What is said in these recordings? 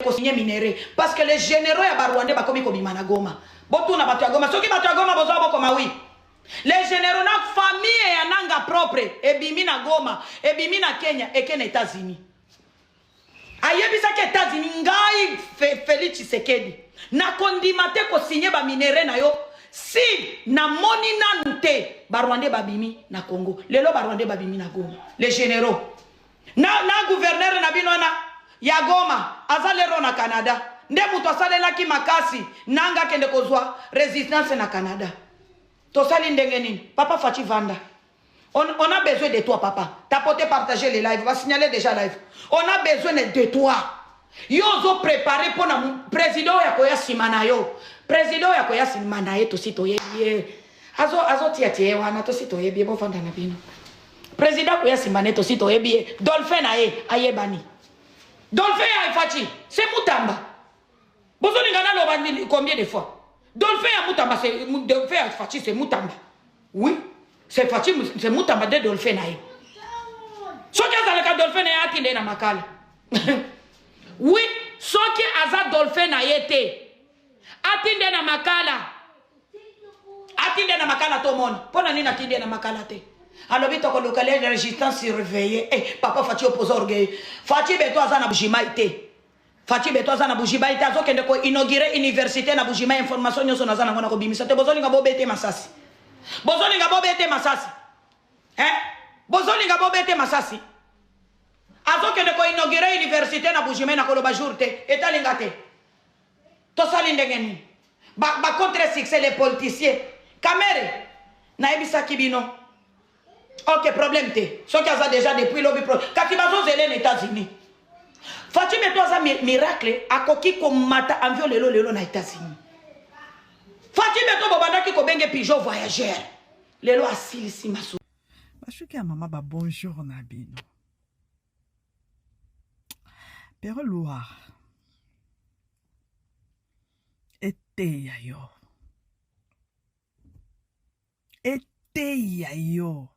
signer minéré parce que les généraux ya Rwandais bakomi kobima na Goma. Botuna batu ya Goma, soki batu ya Goma bozo bokoma oui. Les généraux na famille ya nanga propre ebimi na Goma, ebimi na Kenya eke na États-Unis. Ayebisa ke États-Unis ngai Félix Tshisekedi na kondimate ko signer ba minéré na yo si na moni nante ba Rwandais babimi na Congo. Lelo ba Rwandais babimi na Goma. Les généraux na gouverneur na bino na ya Goma azalero na Canada. Nde mutu asalelaki makasi nanga kende kozwa résistance na Canada. Tosali ndenge nini? Papa Fachi Vanda. On a besoin de toi, papa. T'as porté partager les lives. On va signaler déjà live. On a besoin de toi. Yo zo préparé pour le président yakoya simana yo. Président yakoya simana ye to sito ye. Azo tiatie wana to sito ye bo fanda na bino. Président koya simana to sito ye Dolphin na ye ayebani. Dolphin ya Fachi, c'est Mutamba. Bozoni ngana lo combien de fois? Dolphin ya Mutamba, c'est Dolphin ya Fachi, c'est Mutamba. Oui. C'est Fachi, c'est Mutamba de Dolphin na ye. Soki azalaka Dolphin na ye atinde na makala. Oui, soki aza Dolphin na ye te. Atinde na makala. Atinde na makala to moni. Pona nini atinde na makala te? Alors vite ko lokalé de résistance surveillée. Eh papa Fachi opposé orgueil. Fachi beto aza na bujima ite. Fachi beto aza na bujima ite azo kende ko inaugurer université na bujima information nyoso na zana ngona ko bimisa te bozoli nga bobete masasi. Bozoli nga bobete masasi. Bozoli nga bobete masasi. Azo kende ko inaugurer université na bujima na ko lo bajour te etalinga te. To sali ndenge ni. Ba contre succès les politiciens. Kamere na ebisa kibino. Ok, problème te. Ce qui a déjà depuis lobby pro. Quand il va aux États-Unis. Fachi beto za miracle akoki ko mata envio lelo na États-Unis. Fachi beto bobanda ki ko benge pigeon voyageur. Lelo asili si maso. Bashuki ya mama ba bonjour na bino. Pero Loire. Ete ya yo. Ete ya yo.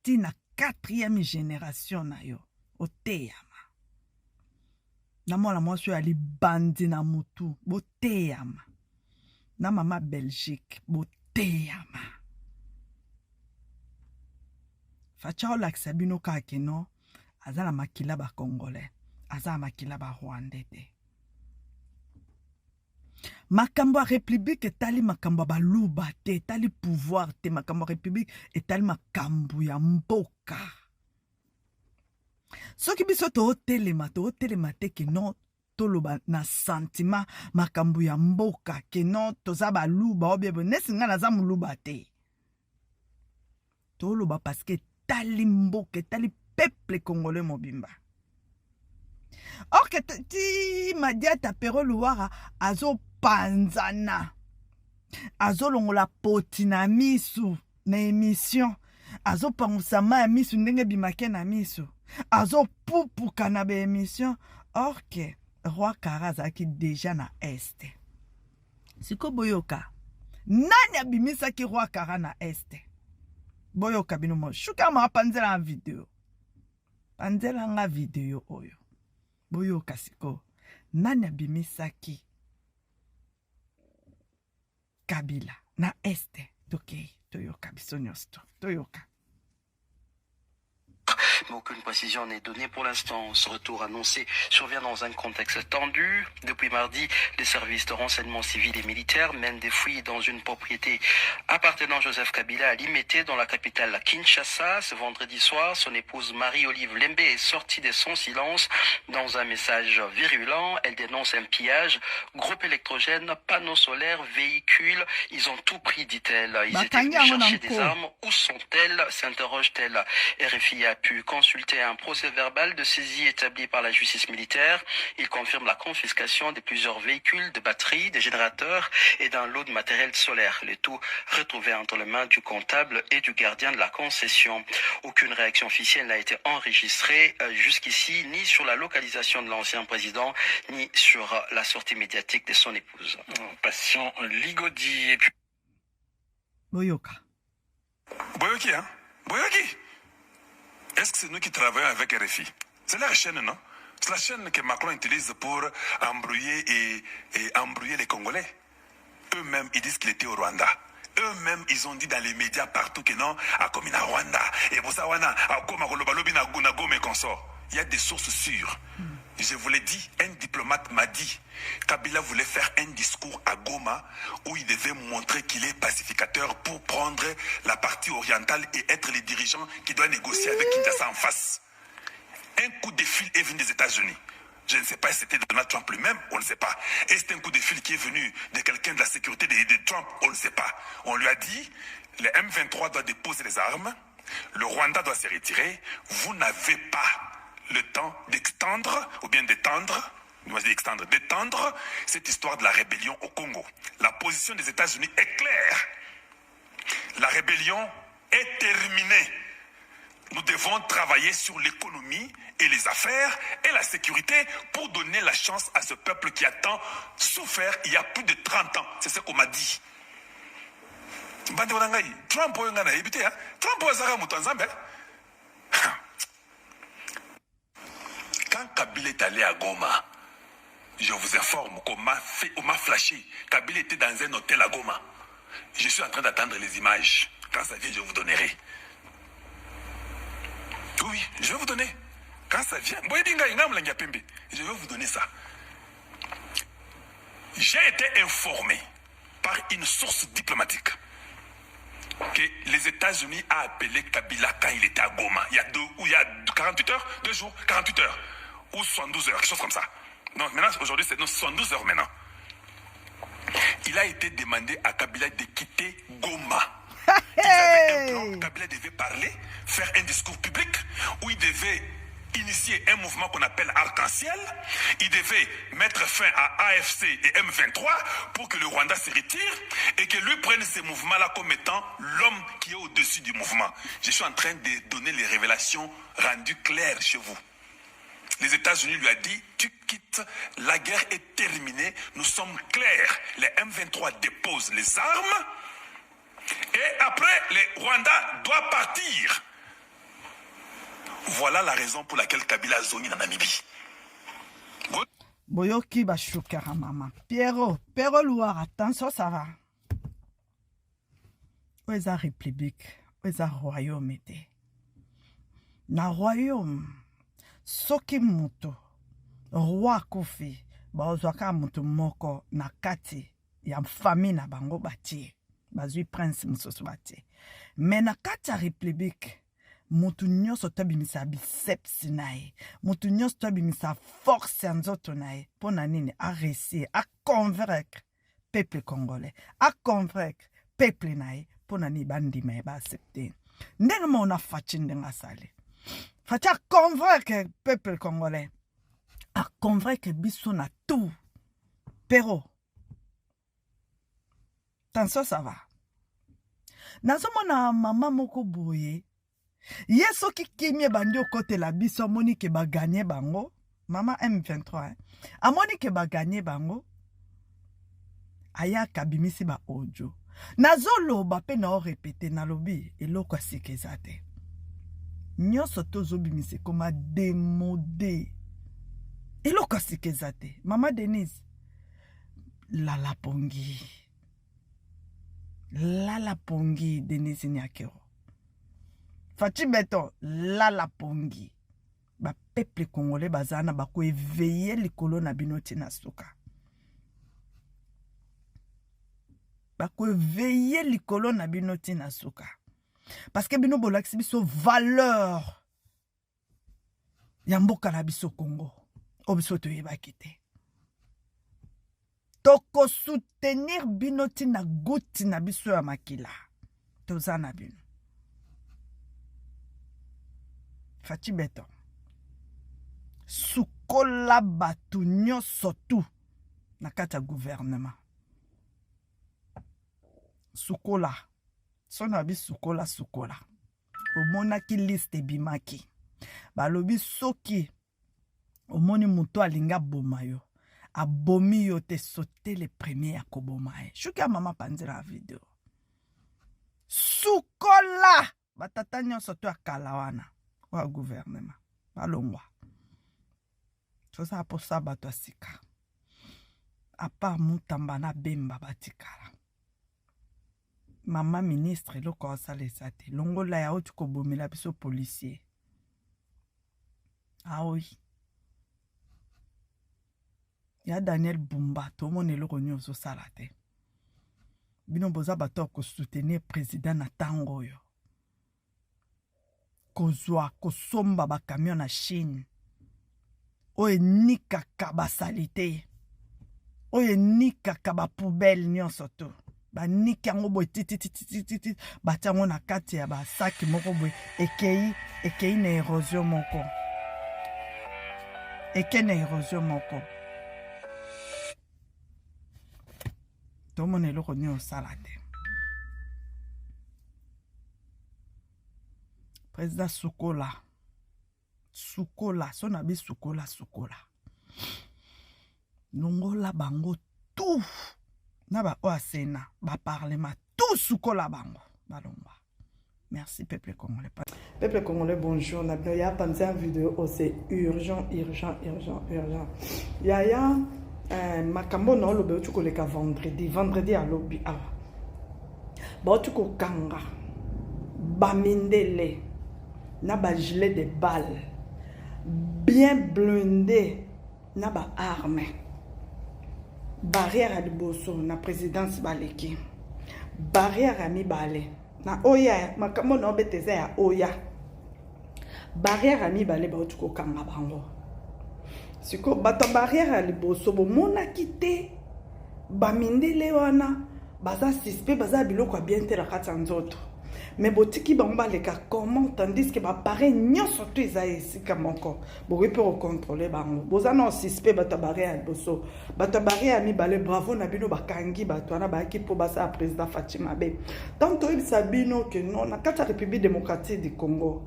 Na 4e génération na yo oteyama na mwana mwasi ali bandi na mutu boteyama na mama Belgique boteyama facha olakisa bino kake no azala makila ba congolais azala makila ba rwandais te makambo ya république etali makambo ya baluba te etali pouvoir te makambo ya république etali makambo ya mboka soki biso tootelema te ke non toloba na sentiment makambo ya mboka ke non toza baluba obiebo nesi nga naza moluba te toloba parce que etali mboka etali peuple congolais mobimba. Or que ti Madiata Pero Loire azo panzana azo longola poti na misu na émission azo pangusama ya misu ndenge bimake na misu azo pupuka na be émission. Or que Roi Kara azaki déjà na este siko boyoka nani abimisaki Roi Kara na este boyoka bino mo shuka ma panzela en vidéo panzela nga vidéo oyo boyoka siko nani abimisaki Kabila na este tokei toyoka biso nyonso toyoka. Mais aucune précision n'est donnée pour l'instant. Ce retour annoncé survient dans un contexte tendu. Depuis mardi, les services de renseignement civil et militaire mènent des fouilles dans une propriété appartenant à Joseph Kabila à Limete, dans la capitale Kinshasa. Ce vendredi soir, son épouse Marie-Olive Lembe est sortie de son silence. Dans un message virulent, elle dénonce un pillage, groupe électrogène, panneaux solaires, véhicules. Ils ont tout pris, dit-elle. Ils étaient venus chercher des armes. Où sont-elles? S'interroge-t-elle. RFI a pu consulter un procès verbal de saisie établi par la justice militaire. Il confirme la confiscation de plusieurs véhicules, de batteries, des générateurs et d'un lot de matériel solaire. Le tout retrouvé entre les mains du comptable et du gardien de la concession. Aucune réaction officielle n'a été enregistrée jusqu'ici, ni sur la localisation de l'ancien président, ni sur la sortie médiatique de son épouse. Patient Ligodi et puis... Boyoka. Boyoki, hein? Boyoki! Est-ce que c'est nous qui travaillons avec RFI? C'est la chaîne, non? C'est la chaîne que Macron utilise pour embrouiller et embrouiller les Congolais. Eux-mêmes, ils disent qu'il était au Rwanda. Eux-mêmes, ils ont dit dans les médias partout que non, à comme à Rwanda, et Bosawana, à comme à Kolobalobi, Nagome et consort. Il y a des sources sûres. Je vous l'ai dit, un diplomate m'a dit, Kabila voulait faire un discours à Goma où il devait montrer qu'il est pacificateur pour prendre la partie orientale et être le dirigeant qui doit négocier avec Kinshasa en face. Un coup de fil est venu des États-Unis. Je ne sais pas si c'était Donald Trump lui-même, on ne sait pas. Et c'est un coup de fil qui est venu de quelqu'un de la sécurité de Trump, on ne sait pas. On lui a dit, le M23 doit déposer les armes, le Rwanda doit se retirer, vous n'avez pas le temps d'extendre, ou bien d'étendre cette histoire de la rébellion au Congo. La position des États-Unis est claire. La rébellion est terminée. Nous devons travailler sur l'économie et les affaires et la sécurité pour donner la chance à ce peuple qui a tant souffert il y a plus de 30 ans. C'est ce qu'on m'a dit. Trump quand Kabila est allé à Goma, je vous informe qu'on m'a flashé. Kabila était dans un hôtel à Goma. Je suis en train d'attendre les images. Quand ça vient, je vous donnerai. Oui, je vais vous donner. Quand ça vient, je vais vous donner ça. J'ai été informé par une source diplomatique que les États-Unis ont appelé Kabila quand il était à Goma. Il y a 48 heures, 2 jours, 48 heures. Ou 72 heures, quelque chose comme ça. Donc maintenant, aujourd'hui, c'est 72 heures maintenant. Il a été demandé à Kabila de quitter Goma. Ils avaient un plan, Kabila devait parler, faire un discours public, où il devait initier un mouvement qu'on appelle Arc-en-Ciel. Il devait mettre fin à AFC et M23 pour que le Rwanda se retire et que lui prenne ces mouvements-là comme étant l'homme qui est au-dessus du mouvement. Je suis en train de donner les révélations rendues claires chez vous. Les États-Unis lui ont dit, tu quittes, la guerre est terminée, nous sommes clairs. Les M23 déposent les armes et après, le Rwanda doit partir. Voilà la raison pour laquelle Kabila a zoni en Namibie. Boyoki bashukara mama. Pierrot Louara, attention, ça va. Où est la république? Où est le royaume? Na royaume. Soki mutu roi kofi bazwaka mutu moko na kati ya famille na bango batie bazwi prince mususu batie mais na kati ya république mutu nyonso tobimisa bicepsi na ye mutu nyonso tobimisa force ya nzoto na ye mpo na nini aréussir aconvaincre peuple congolais aconvaincre peuple na ye mpo na nini bandima ye baaccepte ndenge mona faci ndenge asali Fatia convaincre le peuple congolais. A convaincre biso na tout. Pero. Attention, ça va. Nazomona mama moko boye. Yeso ki kimye bandi kote la biso amoni ke ba gagner bango. Mama M23. Amoni ke ba gagner bango. Aya kabimisi ba audio. Nazoloba pe na o répéter na lobi eloko sikezate. Nyonso tozobimise koma démodé. Eloko sikezate. Mama Denise. Lala pongi. Lala pongi Denise Nyakero. Fachi beto lala pongi. Ba peuple congolais bazana ba ko éveiller likolo na binoti na suka. Ba ko éveiller likolo na binoti na suka. Parce que bino bolakisi biso valeur ya mboka na biso Congo o biso toyebaki te toko soutenir bino tina guti na biso ya makila toza na bino Faci beto sukola batu nyonso tu na kati ya gouvernement sukola Sona bi sukola. Omona ki liste bimaki. Balobi soki. Omoni muto alinga boma yo. Abomi yo te sauter les premiers à kobomae. Shuka mama panzira la vidéo. Sukola. Batata nyonso to akalawana. Wa gouvernement. Balongwa. tozala mposa bato ya sika apart Mutamba na Bemba batikala mama ministre eloko asalisa te longola ya oti kobomela biso policier aoyi ya Daniel Bumba tomona eloko nini ozosala te bino boza bato ya kosoutenir président na ntango oyo kozwa kosomba bakamion na Chine oyo enikaka basalite oyo enikaka bapoubele nyonso to baniki yango boye titititititi batia yango na kati ya basaki moko boye ekei na érosion moko eke na érosion moko tomona eloko nini osala te président sukola so na bi sukola longola bango tout na ba oasena ba parlement tout sukola bango balongwa. Merci peuple congolais. Peuple congolais, bonjour. Il y a pensé en vidéo, c'est urgent. Il y a makambo no lobe tu koleka vendredi à lobby awa. Ba tu ko kanga ba mindele na ba gilet de balles bien blindé na ba arme. Barrière à liboso na présidence baleki. Barrière à mibale. Na oya makambo no beteza ya oya. Barrière à mibale ba tu ko kanga bango. Siko bato barrière à liboso bo mona kite ba mindele wana baza suspect baza biloko bien te la kati nzoto. Mais botiki bamba leka comment tandis que ba pare nyonso to ezai sika moko bo peut contrôler bango boza non suspect bato barrière à liboso bato barrière à mibale bravo na bino bakangi bato wana ba ki po basa président Fatima Be tanto il sabino que non na kati République démocratique du Congo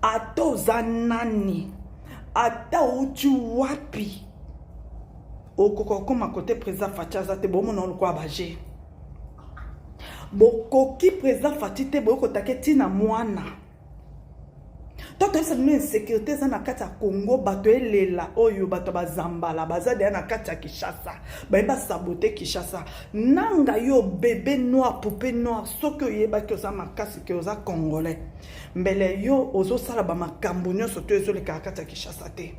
ato zanani ata uchi wapi okoko ma côté président Fachaza te bomo non ko abaje bokoki président Fatite boko taketi na mwana toto esa no insécurité za na kati ya Congo bato elela oyo bato bazambala bazade na kati ya Kinshasa ba saboter Kinshasa nanga yo bébé noir poupée noire soko yeba ki oza makasi ki oza congolais mbele yo ozo sala ba makambo nyonso to ezo le kati ya Kinshasa te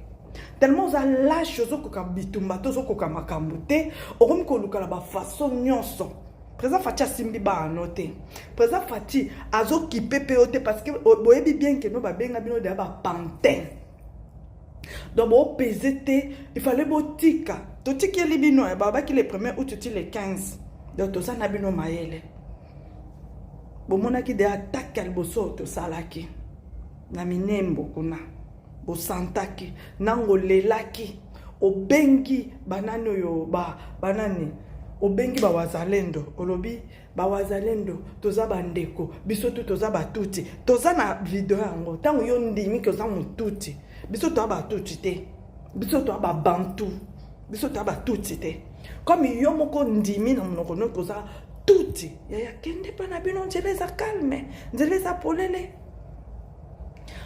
tellement oza lâche ozo koka bitumba to ozo koka makambo te okomi koluka la ba façon nyonso. Président Fati a simbi ba anoté. Président Fati a zo ki PPOT parce que boyebi bien que no ba benga bino de ba pantin. Donc bo PZT, il fallait botika. To tiki libino e baba ki le 1er août ti le 15. Donc to ça na bino mayele. Bo mona ki de attaque al boso to salaki. Na minembo kuna. Bo santaki nango lelaki. Obengi banano yo banani. Obengi ba wazalendo olobi ba wazalendo toza bandeko biso tu toza batuti toza na video yango tango yo ndimi ko za mututi biso to batuti te biso to ba bantu biso to batuti te comme yo moko ndimi na monoko no toza tuti ya kende pa na bino njeleza calme njeleza polele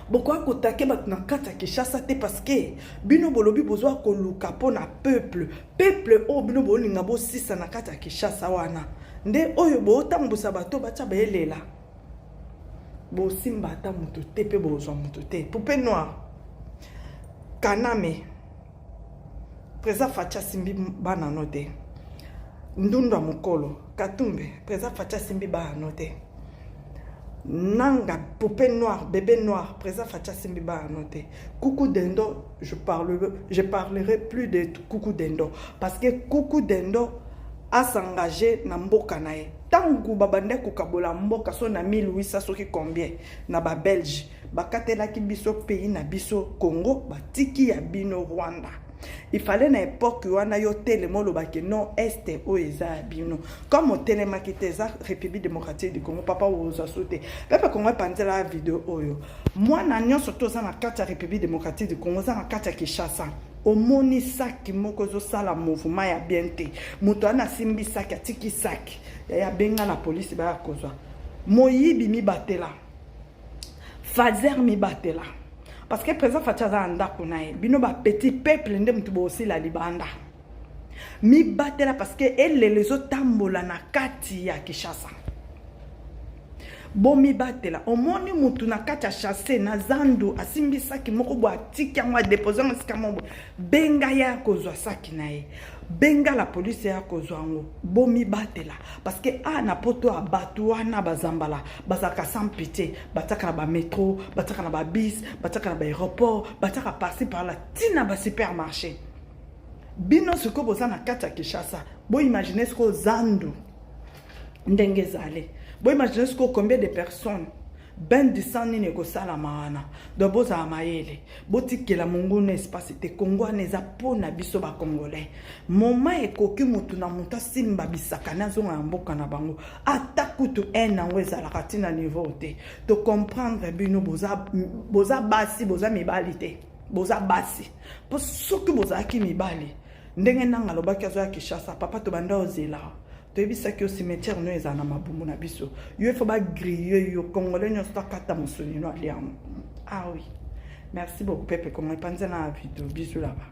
Pourquoi kotake bat na kata Kinshasa te parce que bino bolobi bozwa koluka pona peuple o bino bolinga bo sisa na kata Kinshasa wana nde oyo bo tambusa bato bacha belela bo simba ta mutu te pe bozwa mutu te poupée noire kaname président Facha simbi bana note ndunda mukolo katumbe président Facha simbi bana note nanga poupée noire bébé noir président Facha Simbiba a noté Coucou Dendo je parlerai plus de Coucou Dendo parce que Coucou Dendo a s'engagé na mboka nae tangu babande kukabola mboka so na 1800 soki combien na ba Belge bakatela ki biso pays na biso Congo batiki ya bino Rwanda. Il fallait na époque wana yo telemo lobaki non este o eza bino comme au telema ki teza République démocratique du Congo papa oza sauté papa Congo pandela vidéo oyo moi na nyonso toza na kati ya République démocratique du Congo za na kati ya Kinshasa omoni saki moko zo sala mouvement ya bienté moto ana simbi saki atiki saki ya benga na police ba kozwa moyibi mi batela fazer mi batela parce que président Fatia aza ndako na ye bino ba petit peuple nde mutu bosi la libanda mi batela parce que elele ezotambola na kati ya Kinshasa bomi batela omoni mutu na kati ya chasse na zandu asimbisaki moko bo atiki yango adepose yango esika moko benga ya kozwa saki na ye benga la police ya kozwa yango bomi batela parce que na poto ya bato wana bazambala bazalaka sans pitié bataka na bamétro bataka na babis bataka na baéroport bataka parci par là tina basupermarché bino siko boza na kati ya Kinshasa bo imagine siko zandu ndenge ezali bon imaginez combien de personnes ben du sang ni nekosala maana donc boza mayele botikela mongona espace te Congo neza pona biso ba congolais moma ekoki mutu na muta simba bisaka na zonga ya mboka na bango ata kutu nango ezalaka tina niveau te to comprendre bino boza basi boza mibali te boza basi po soki bozalaki mibali ndenge nanga lobaki azo ya Kinshasa papa to banda ozela toyebisaki au cimetière no ezala na mabumu na biso yo faut ba griller yo congolais nyonso takata musuni no aliamu. Ah oui, merci beaucoup peuple congolais panza na vidéo bisous là-bas.